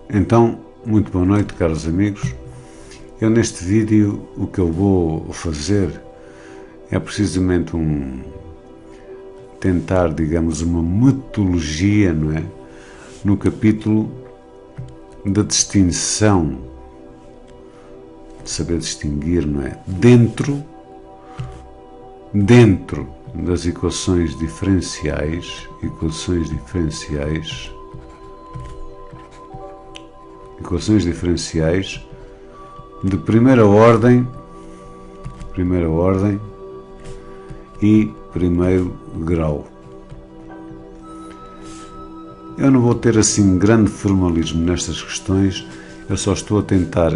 Então, muito boa noite, caros amigos. Eu neste vídeo o que eu vou fazer é precisamente tentar, digamos, uma metodologia, não é? No capítulo da distinção, de saber distinguir, não é? Dentro das equações diferenciais de primeira ordem e primeiro grau. Eu não vou ter assim grande formalismo nestas questões, eu só estou a tentar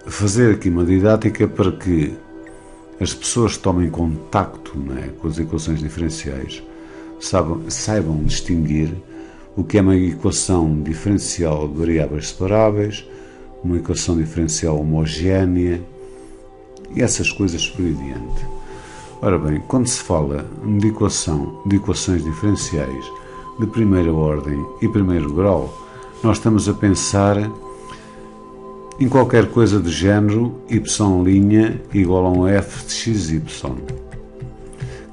fazer aqui uma didática para que as pessoas que tomem contacto, não é, com as equações diferenciais saibam distinguir o que é uma equação diferencial de variáveis separáveis, uma equação diferencial homogénea e essas coisas por aí diante. Ora bem, quando se fala de equações diferenciais de primeira ordem e primeiro grau, nós estamos a pensar em qualquer coisa do género y' igual a um f de xy.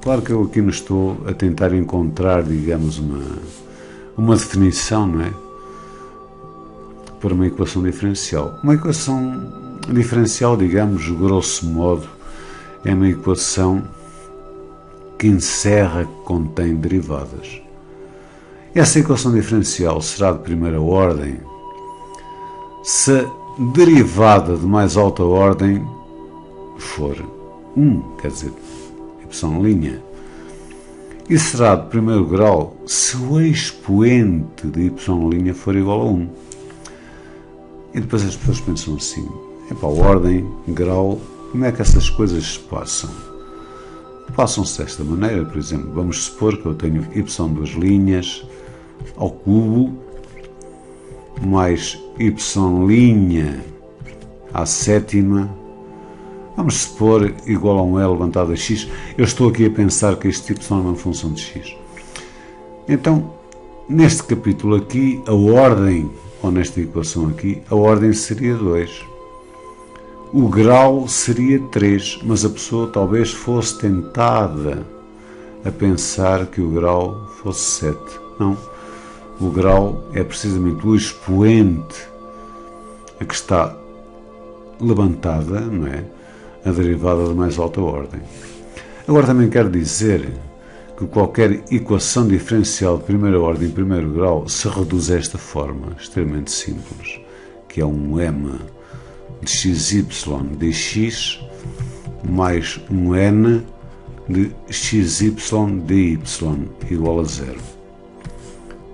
Claro que eu aqui não estou a tentar encontrar, digamos, uma definição, não é? Para uma equação diferencial. Uma equação diferencial, digamos, grosso modo, é uma equação que encerra, que contém derivadas. Essa equação diferencial será de primeira ordem se a derivada de mais alta ordem for 1, quer dizer, y', e será de primeiro grau se o expoente de y' for igual a 1. E depois as pessoas pensam assim, ordem, grau, como é que essas coisas se passam? Passam-se desta maneira, por exemplo, vamos supor que eu tenho y' ao cubo mais y' à sétima, vamos supor igual a um L levantado a x. Eu estou aqui a pensar que este y é uma função de x. Então, neste capítulo aqui, a ordem, ou nesta equação aqui, a ordem seria 2. O grau seria 3, mas a pessoa talvez fosse tentada a pensar que o grau fosse 7. Não. O grau é precisamente o expoente a que está levantada, não é? A derivada de mais alta ordem. Agora também quero dizer que qualquer equação diferencial de primeira ordem e primeiro grau se reduz a esta forma, extremamente simples, que é um m de xy dx mais um n de xy dy igual a 0.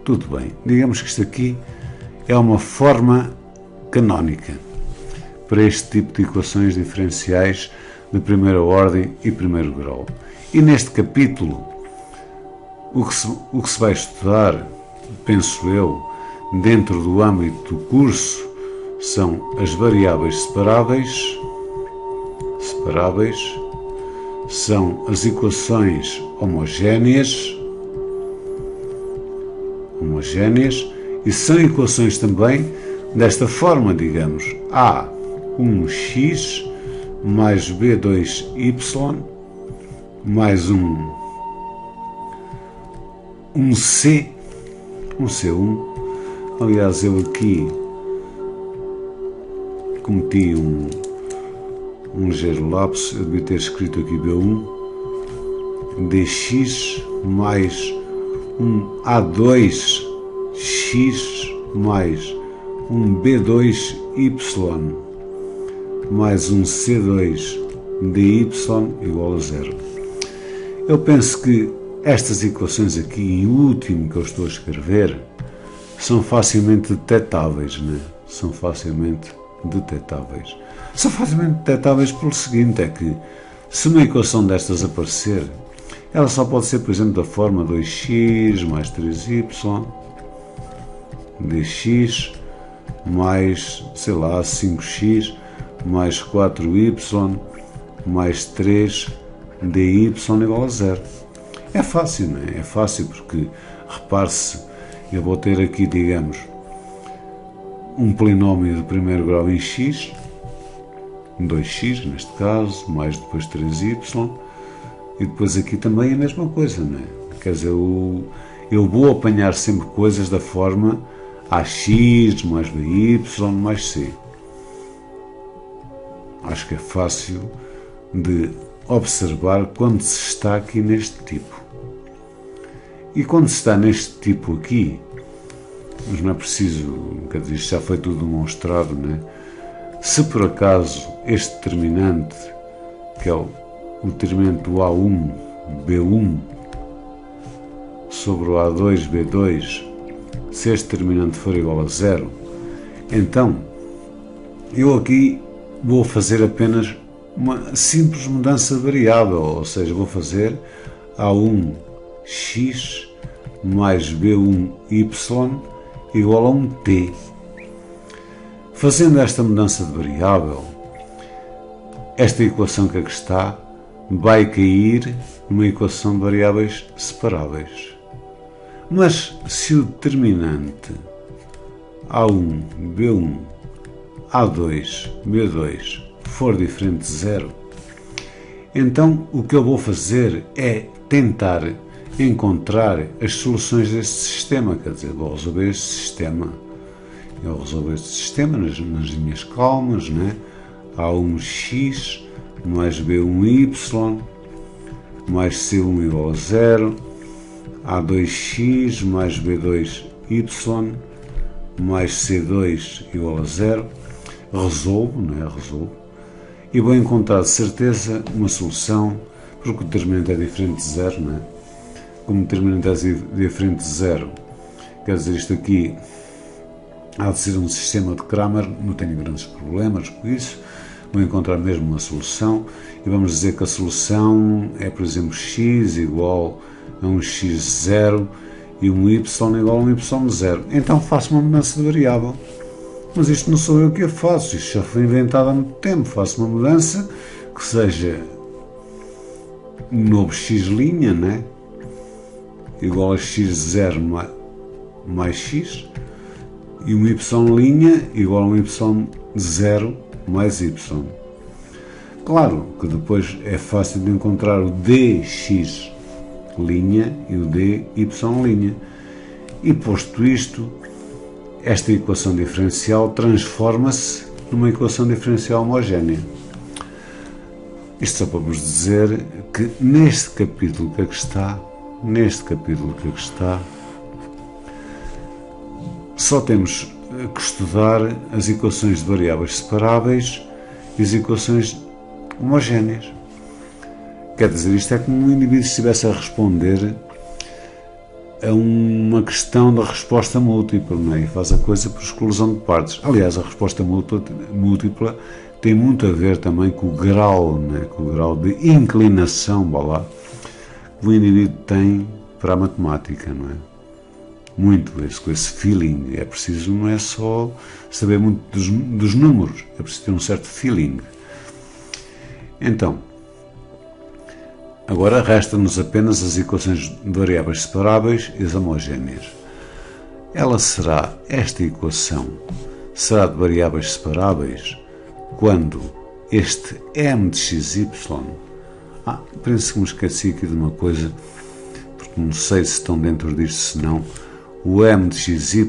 Tudo bem, digamos que isto aqui é uma forma canónica para este tipo de equações diferenciais de primeira ordem e primeiro grau. E neste capítulo, o que se vai estudar, penso eu, dentro do âmbito do curso, são as variáveis separáveis, são as equações homogéneas, e são equações também desta forma, digamos, A1x mais B2y mais um C1. Aliás, eu aqui cometi um ligeiro lapso, eu devia ter escrito aqui B1 dx mais um A2x mais um B2y mais um C2 dy igual a 0. Eu penso que estas equações aqui, em último que eu estou a escrever, são facilmente detectáveis, né? São facilmente detectáveis pelo seguinte, é que se uma equação destas aparecer, ela só pode ser, por exemplo, da forma 2x mais 3y dx mais, sei lá, 5x mais 4y mais 3 dy igual a 0. É fácil, não é? É fácil porque, repare-se, eu vou ter aqui, digamos, um polinómio de primeiro grau em x, 2x neste caso, mais depois 3y, e depois aqui também a mesma coisa, não é? Quer dizer, eu vou apanhar sempre coisas da forma ax mais by mais c. Acho que é fácil de observar quando se está aqui neste tipo. E quando se está neste tipo aqui, mas não é preciso, quer dizer, isto já foi tudo demonstrado, não é? Se por acaso este determinante, que é o determinante do A1, B1, sobre o A2, B2, se este determinante for igual a zero, então eu aqui vou fazer apenas uma simples mudança de variável, ou seja, vou fazer A1x mais B1y igual a 1t. Fazendo esta mudança de variável, esta equação que aqui está vai cair numa equação de variáveis separáveis. Mas se o determinante A1, B1, A2, B2 for diferente de zero, então o que eu vou fazer é tentar encontrar as soluções deste sistema, quer dizer, vou resolver este sistema. Eu resolvo este sistema nas linhas calmas, né? A1x mais B1y mais C1 igual a zero, A2x mais B2y mais C2 igual a zero. Resolvo, não é? Resolvo. E vou encontrar de certeza uma solução, porque o determinante é diferente de zero, não é? Como o determinante é diferente de zero, quer dizer, isto aqui há de ser um sistema de Cramer, não tenho grandes problemas com isso, vou encontrar mesmo uma solução e vamos dizer que a solução é, por exemplo, x igual a um x0 e um y igual a um y0. Então faço uma mudança de variável. Mas isto não sou eu que a faço, isto já foi inventado há muito tempo. Faço uma mudança que seja um novo x', né? Igual a x0 mais x, e um y' igual a um y0 mais y. Claro que depois é fácil de encontrar o dx' e o dy'. E posto isto, esta equação diferencial transforma-se numa equação diferencial homogénea. Isto só para vos dizer que neste capítulo que aqui está, só temos que estudar as equações de variáveis separáveis e as equações homogéneas. Quer dizer, isto é como um indivíduo estivesse a responder a uma questão da resposta múltipla, não é? E faz a coisa por exclusão de partes. Aliás, a resposta múltipla tem muito a ver também com o grau, não é? Com o grau de inclinação, que o indivíduo tem para a matemática, não é? Muito com esse feeling. É preciso, não é só saber muito dos números, é preciso ter um certo feeling. Então, agora resta-nos apenas as equações de variáveis separáveis e as homogéneas. Esta equação será de variáveis separáveis quando este m de xy... penso que me esqueci aqui de uma coisa, porque não sei se estão dentro disto, se não. O m de xy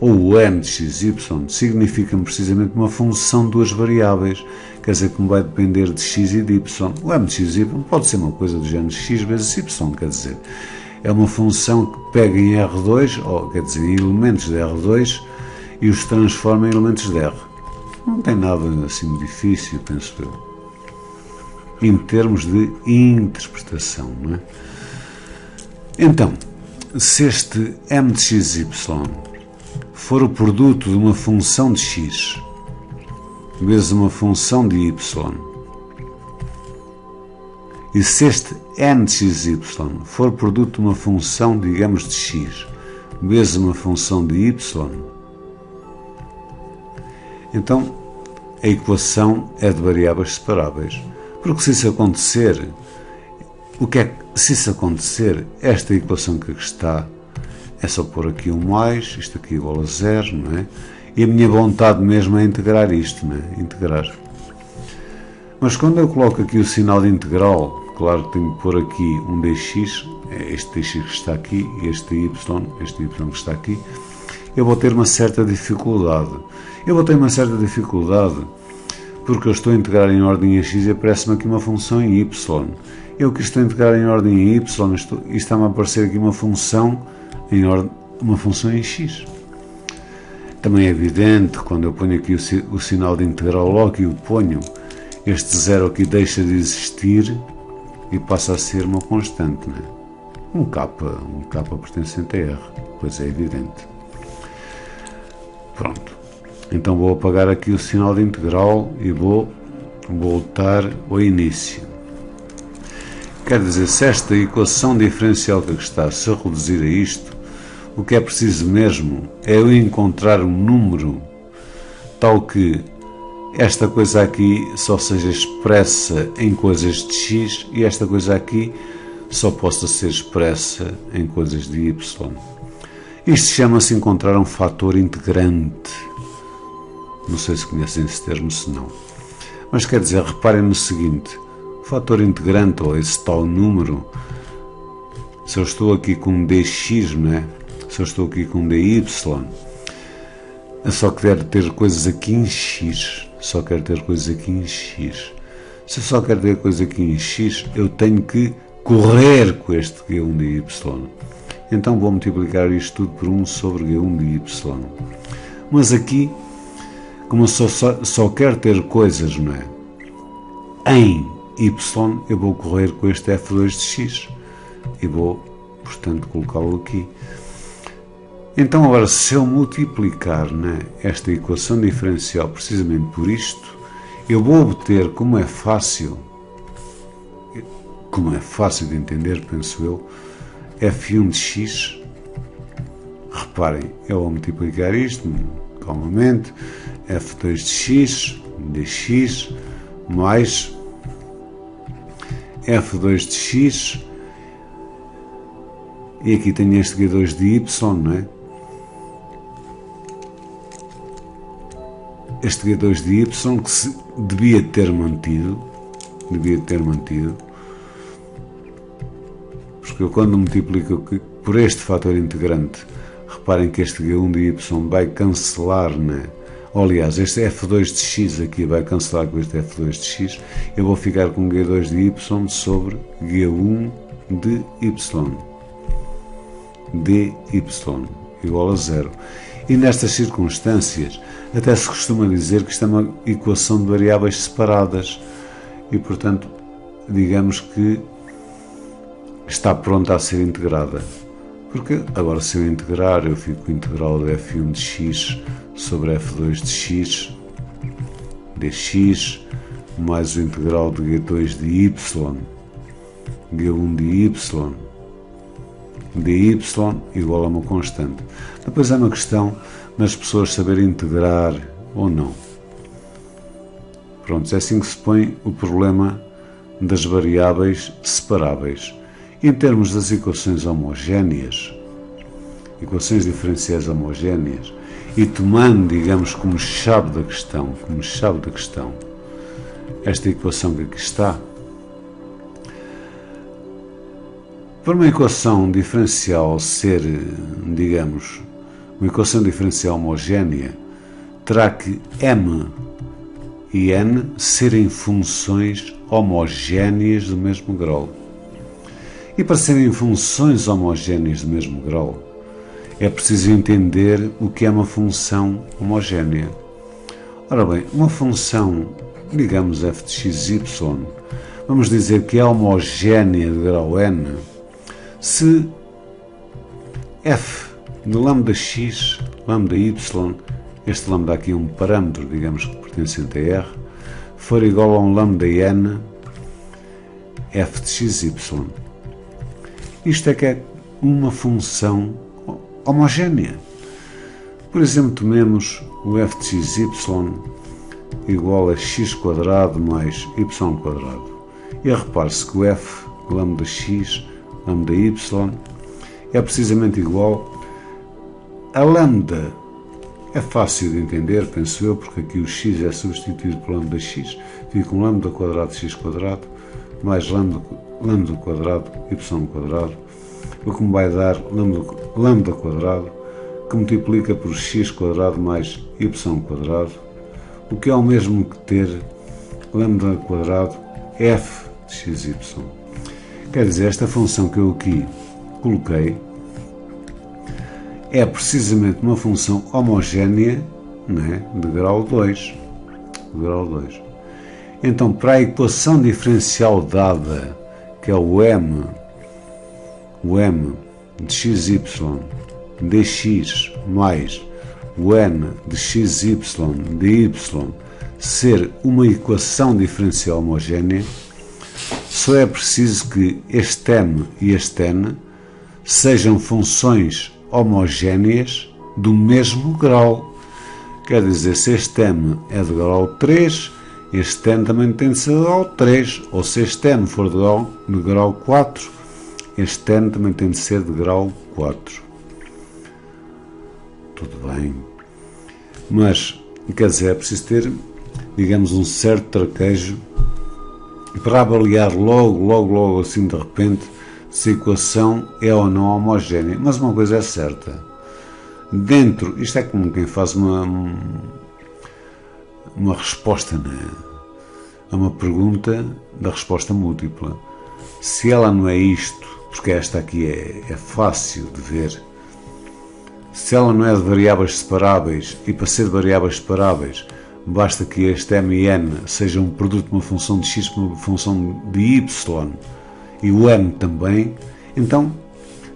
ou o m de xy significa precisamente uma função de duas variáveis, quer dizer que vai depender de x e de y. O m de xy pode ser uma coisa do género x vezes y, quer dizer, é uma função que pega em R2, ou quer dizer, em elementos de R2 e os transforma em elementos de R. Não tem nada assim difícil, penso eu, em termos de interpretação, não é? Então, se este m de xy for o produto de uma função de x vezes uma função de y, e se este n de xy for o produto de uma função, digamos, de x vezes uma função de y, então a equação é de variáveis separáveis. Porque se isso acontecer, se isso acontecer, esta equação que aqui está, é só pôr aqui um mais, isto aqui igual a zero, não é? E a minha vontade mesmo é integrar isto, né? Integrar. Mas quando eu coloco aqui o sinal de integral, claro que tenho que pôr aqui um dx, este dx que está aqui, e este y que está aqui, eu vou ter uma certa dificuldade. Porque eu estou a integrar em ordem x e aparece-me aqui uma função em y. Eu que estou a integrar em ordem em y, e está-me a aparecer aqui uma função em x. Também é evidente, quando eu ponho aqui o sinal de integral, logo que o ponho, este zero aqui deixa de existir e passa a ser uma constante, né? Um k pertencente a r, pois é evidente. Pronto. Então vou apagar aqui o sinal de integral e vou voltar ao início. Quer dizer, se esta equação diferencial que aqui está se reduzir a isto, o que é preciso mesmo é eu encontrar um número tal que esta coisa aqui só seja expressa em coisas de x e esta coisa aqui só possa ser expressa em coisas de y. Isto chama-se encontrar um fator integrante. Não sei se conhecem esse termo, se não. Mas quer dizer, reparem no seguinte, o fator integrante, ou esse tal número, se eu estou aqui com dx, não é? Se eu estou aqui com dy, eu só quero ter coisas aqui em x. Se eu só quero ter coisa aqui em x, eu tenho que correr com este g1 de y. Então vou multiplicar isto tudo por 1 sobre g1 de y. Mas aqui, como eu só quero ter coisas, não é? Em y, eu vou correr com este f2 de x. E vou, portanto, colocá-lo aqui. Então agora, se eu multiplicar, né, esta equação diferencial precisamente por isto, eu vou obter, como é fácil de entender, penso eu, f1 de x. Reparem, eu vou multiplicar isto calmamente, f2 de x dx mais f2 de x, e aqui tenho este g2 de y, não é? Este g2 de y que se devia ter mantido, porque eu quando multiplico por este fator integrante, reparem que este g1 de y vai cancelar, né? Aliás, este f2 de x aqui vai cancelar com este f2 de x, eu vou ficar com g2 de y sobre g1 de y, dy igual a 0. E nestas circunstâncias, até se costuma dizer que isto é uma equação de variáveis separadas e, portanto, digamos que está pronta a ser integrada. Porque agora, se eu integrar, eu fico com o integral de f1 de x sobre f2 de x dx mais o integral de g2 de y, g1 de y dy igual a uma constante. Depois é uma questão das pessoas saberem integrar ou não. Pronto, é assim que se põe o problema das variáveis separáveis. Em termos das equações homogéneas, equações diferenciais homogéneas, e tomando, digamos, como chave da questão, esta equação que aqui está, para uma equação diferencial ser, digamos, uma equação diferencial homogénea, terá que m e n serem funções homogéneas do mesmo grau. E para serem funções homogéneas do mesmo grau, é preciso entender o que é uma função homogénea. Ora bem, uma função, digamos f de xy, vamos dizer que é homogénea de grau n, se f de lambda x, lambda y, este lambda aqui é um parâmetro, digamos, que pertencente a r, for igual a um lambda n, f de xy. Isto é que é uma função homogénea. Por exemplo, tomemos o f de xy igual a x² mais y². E repare-se que o f, lambda x, lambda y, é precisamente igual a lambda É fácil de entender, penso eu, porque aqui o x é substituído por lambda x, fica um lambda quadrado de x quadrado, mais lambda quadrado, y quadrado, o que me vai dar lambda quadrado, que multiplica por x quadrado mais y quadrado, o que é o mesmo que ter lambda quadrado f de xy. Quer dizer, esta função que eu aqui coloquei é precisamente uma função homogénea, né, de grau 2. Então, para a equação diferencial dada, que é o m de xy dx mais o n de xy dy ser uma equação diferencial homogénea, só é preciso que este m e este n sejam funções homogéneas do mesmo grau. Quer dizer, se este m é de grau 3, este n também tem de ser de grau 3, ou se este n for de grau 4, este n também tem de ser de grau 4. Tudo bem. Mas, quer dizer, é preciso ter, digamos, um certo traquejo para avaliar logo assim de repente se a equação é ou não homogénea. Mas uma coisa é certa, isto é como quem faz uma resposta, né, a uma pergunta da resposta múltipla. Se ela não é isto, porque esta aqui é fácil de ver, se ela não é de variáveis separáveis, e para ser de variáveis separáveis basta que este m e n seja um produto de uma função de x por uma função de y, e o n também, então,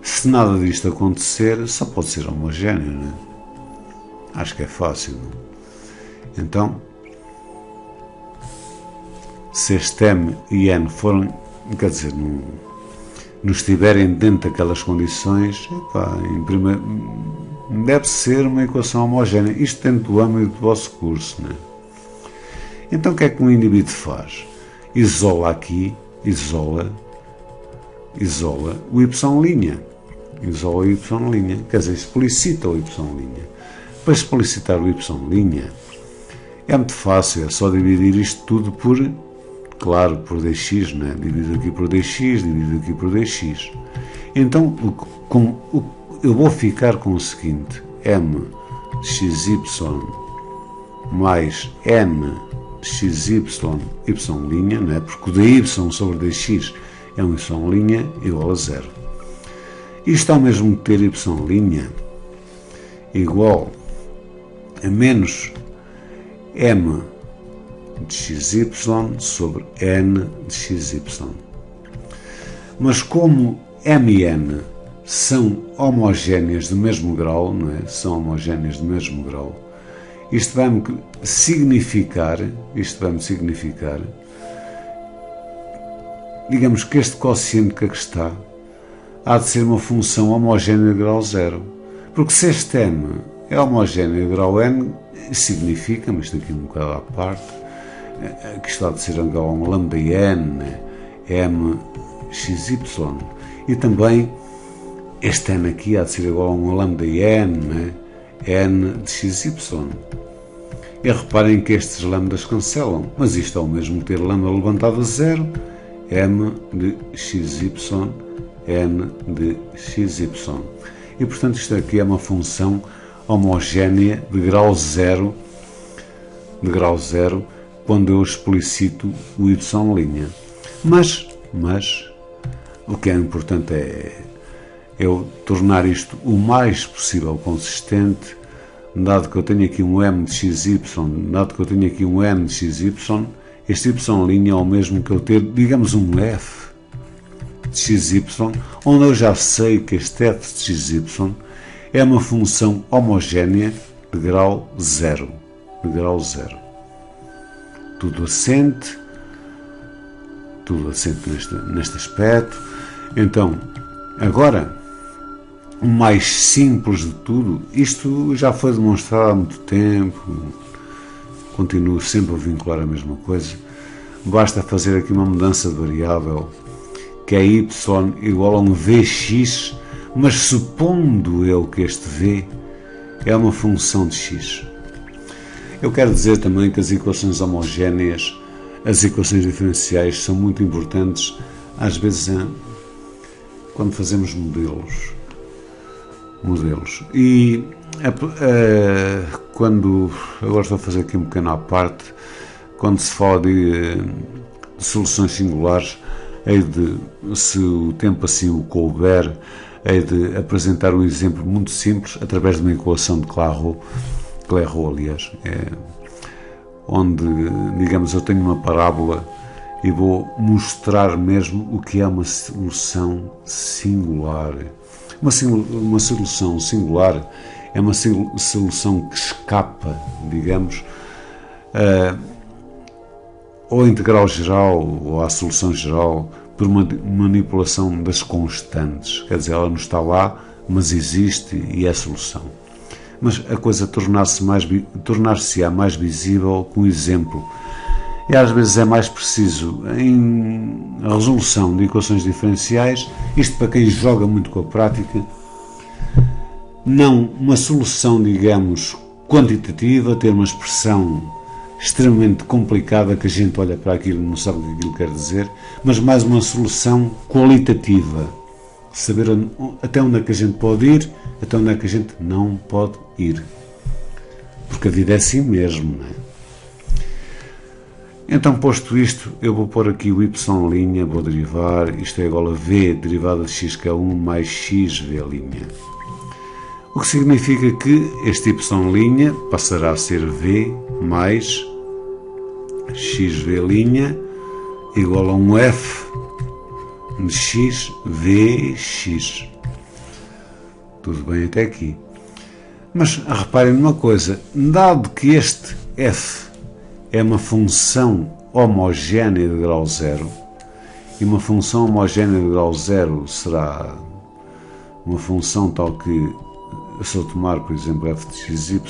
se nada disto acontecer, só pode ser homogéneo, né? Acho que é fácil. Então, se este m e n forem, quer dizer, não estiverem dentro daquelas condições, deve ser uma equação homogénea. Isto dentro do âmbito do vosso curso, né? Então, o que é que um indivíduo faz? Isola o y'. Isola o y', quer dizer, explicita o y'. Para explicitar o y' é muito fácil, é só dividir isto tudo por dx, né? Divido aqui por dx, divido aqui por dx. Então, eu vou ficar com o seguinte: m de xy mais n de xy, y', né? Porque o dy sobre dx é um y' igual a 0. Isto ao mesmo que ter y' igual a menos m de xy sobre n de xy. Mas como m e n são homogéneas do mesmo grau, não é? São homogéneas do mesmo grau, isto vai-me significar, digamos que este quociente que aqui está há de ser uma função homogénea de grau 0. Porque se este m é homogéneo de grau n, significa, mas isto aqui um bocado à parte, que isto há de ser igual a um lambda n, m xy. E também este n aqui há de ser igual a um lambda n, n de xy. E reparem que estes lambdas cancelam, mas isto é o mesmo que ter lambda levantado a 0, m de xy, n de xy. E portanto isto aqui é uma função homogénea de grau 0, quando eu explicito o y'. Mas o que é importante é eu tornar isto o mais possível consistente, dado que eu tenho aqui um m de xy, dado que eu tenho aqui um n de xy, este y' é o mesmo que eu ter, digamos, um f de xy, onde eu já sei que este f de xy é uma função homogénea de grau 0. Tudo assente neste aspecto. Então, agora, o mais simples de tudo, isto já foi demonstrado há muito tempo, continuo sempre a vincular a mesma coisa, basta fazer aqui uma mudança de variável, que é y igual a um vx, mas supondo eu que este v é uma função de x. Eu quero dizer também que as equações homogéneas, as equações diferenciais, são muito importantes, às vezes, quando fazemos modelos. E quando, agora estou a fazer aqui um pequeno à parte, quando se fala de soluções singulares, hei de, se o tempo assim o couber, hei de apresentar um exemplo muito simples através de uma equação de Clairaut, aliás, onde, digamos, eu tenho uma parábola e vou mostrar mesmo o que é uma solução singular. Uma solução singular é uma solução que escapa, digamos, ou à integral geral ou à solução geral por uma manipulação das constantes. Quer dizer, ela não está lá, mas existe e é solução. Mas a coisa tornar-se-á mais visível com o exemplo. E às vezes é mais preciso em a resolução de equações diferenciais, isto para quem joga muito com a prática, não uma solução, digamos, quantitativa, ter uma expressão extremamente complicada que a gente olha para aquilo e não sabe o que aquilo quer dizer, mas mais uma solução qualitativa, saber até onde é que a gente pode ir, até onde é que a gente não pode ir, porque a vida é assim mesmo, não é? Então, posto isto, eu vou pôr aqui o y', vou derivar, isto é igual a v derivada de x que é 1 mais xv'. O que significa que este y' passará a ser v mais xv' igual a um f de x, vx. Tudo bem até aqui. Mas reparem numa coisa, dado que este f é uma função homogénea de grau zero, e uma função homogénea de grau zero será uma função tal que, se eu tomar, por exemplo, f de xy,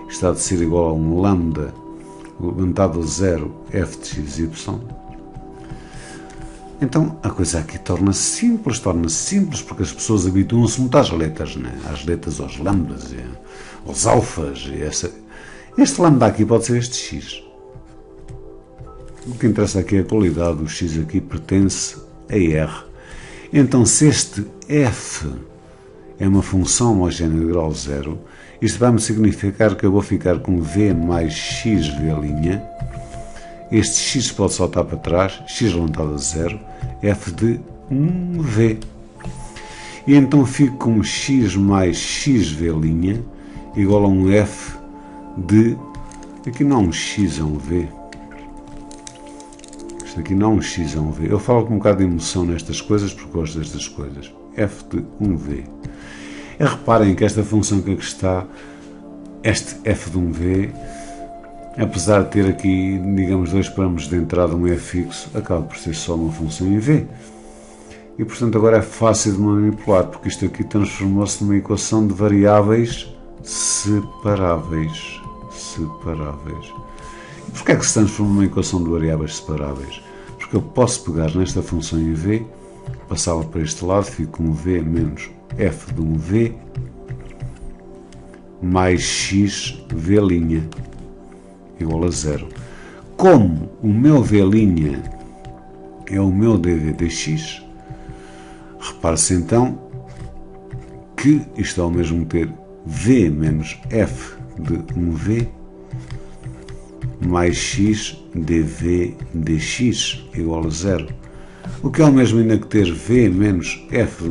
está de ser igual a um lambda levantado a zero f de xy, então a coisa aqui torna-se simples, porque as pessoas habituam-se muito às letras, né? Às letras, aos lambdas, aos alfas, este lambda aqui pode ser este x. O que interessa aqui é a qualidade, o x aqui pertence a R. Então, se este f é uma função homogénea de grau zero, isto vai-me significar que eu vou ficar com v mais xv', este x pode saltar para trás, x levantado a zero, f de 1v. E então fico com x mais xv' igual a um f de, aqui não é um x, é um v. Aqui não um x, é um v. Eu falo com um bocado de emoção nestas coisas porque gosto destas coisas. F de 1v. E reparem que esta função que aqui está, este f de 1v, apesar de ter aqui, digamos, dois parâmetros de entrada, um f fixo, acaba por ser só uma função em v. E, portanto, agora é fácil de manipular, porque isto aqui transformou-se numa equação de variáveis separáveis. E porquê é que se transforma numa equação de variáveis separáveis? Porque eu posso pegar nesta função em v, passá-la para este lado, fico com v menos f de 1v mais xv' igual a zero. Como o meu v' é o meu dv dx, repare-se então que isto é o mesmo que ter v menos f de 1v mais x dv dx igual a zero. O que é o mesmo ainda que ter v menos f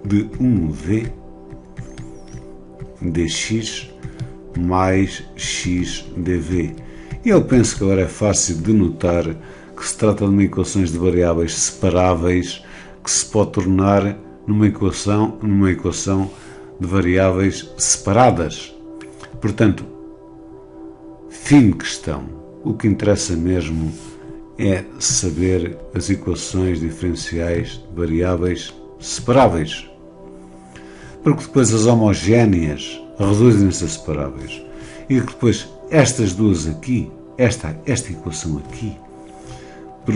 de 1v dx mais x dv. E eu penso que agora é fácil de notar que se trata de uma equação de variáveis separáveis que se pode tornar numa equação de variáveis separadas. Portanto, fim de questão. O que interessa mesmo é saber as equações diferenciais de variáveis separáveis. Porque depois as homogéneas reduzem-se a separáveis. E depois estas duas aqui, esta equação aqui, por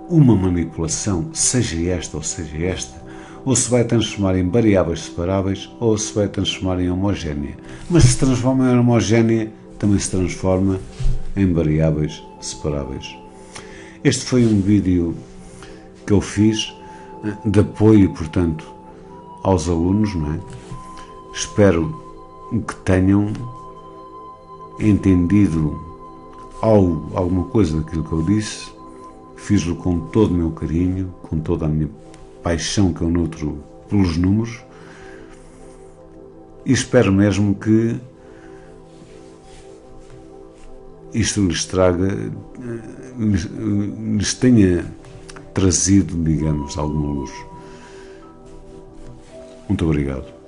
uma manipulação, seja esta ou seja esta, ou se vai transformar em variáveis separáveis, ou se vai transformar em homogénea. Mas se transforma em homogénea, também se transforma em variáveis separáveis. Este foi um vídeo que eu fiz de apoio, portanto, aos alunos, não é? Espero que tenham entendido alguma coisa daquilo que eu disse. Fiz-lo com todo o meu carinho, com toda a minha paixão que eu nutro pelos números, e espero mesmo que isto lhes tenha trazido, digamos, alguma luz. Muito obrigado.